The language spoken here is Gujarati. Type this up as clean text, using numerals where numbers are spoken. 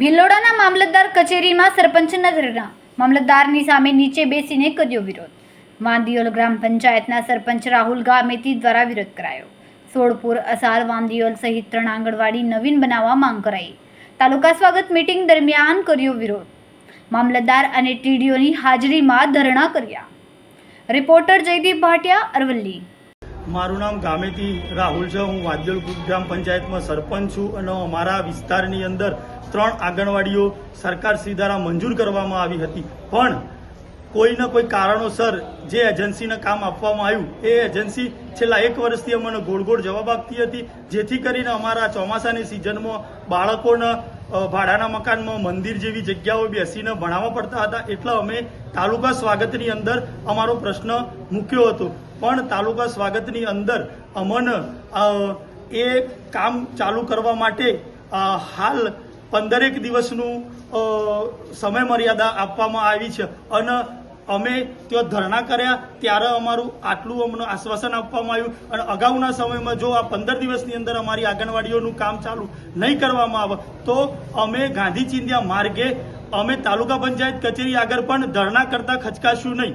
ભિલોડાના મામલતદાર કચેરીમાં સરપંચના ધરણા. મામલતદારની સામે નીચે બેસીને કર્યો વિરોધ. વાંદિયોલ ગ્રામ પંચાયતના સરપંચ રાહુલ ગામેતી દ્વારા વિરોધ કરાયો. સોળપુર, અસાલ, વાંદિયોલ સહિત 3 આંગણવાડી નવીન બનાવવા માંગ કરાઈ. તાલુકા સ્વાગત મીટિંગ દરમિયાન કર્યો વિરોધ. મામલતદાર અને ટીડીઓની હાજરીમાં ધરણા કર્યા. રિપોર્ટર જયદીપ ભાટિયા, અરવલ્લી. મારું નામ ગામેતી રાહુલ છે. હું વાંદિયોલ ગ્રામ પંચાયતમાં સરપંચ છું અને અમારા વિસ્તારની અંદર 3 આંગણવાડીઓ સરકાર શ્રી દ્વારા મંજૂર કરવામાં આવી હતી, પણ કોઈને કોઈ કારણોસર જે એજન્સીને કામ આપવામાં આવ્યું એ એજન્સી છેલ્લા 1 વર્ષથી અમને ગોળ જવાબ આપતી હતી, જેથી કરીને અમારા ચોમાસાની સિઝનમાં બાળકોને ભાડાના મકાનમાં મંદિર જેવી જગ્યાઓ બેસીને ભણાવવા પડતા હતા. એટલે અમે તાલુકા સ્વાગતની અંદર અમારો પ્રશ્ન મૂક્યો હતો, પણ તાલુકા સ્વાગતની અંદર અમને એ કામ ચાલુ કરવા માટે હાલ 15 દિવસનું સમય મર્યાદા આપવામાં આવી છે અને અમે ત્યાં ધરણા કર્યા ત્યારે અમારું આટલું અમને આશ્વાસન આપવામાં આવ્યું અને અગાઉના સમયમાં જો આ 15 દિવસની અંદર અમારી આંગણવાડીઓનું કામ ચાલુ નહીં કરવામાં આવે તો અમે ગાંધી ચિંધ્યા માર્ગે અમે તાલુકા પંચાયત કચેરી આગળ પણ ધરણા કરતા ખચકાશું નહીં.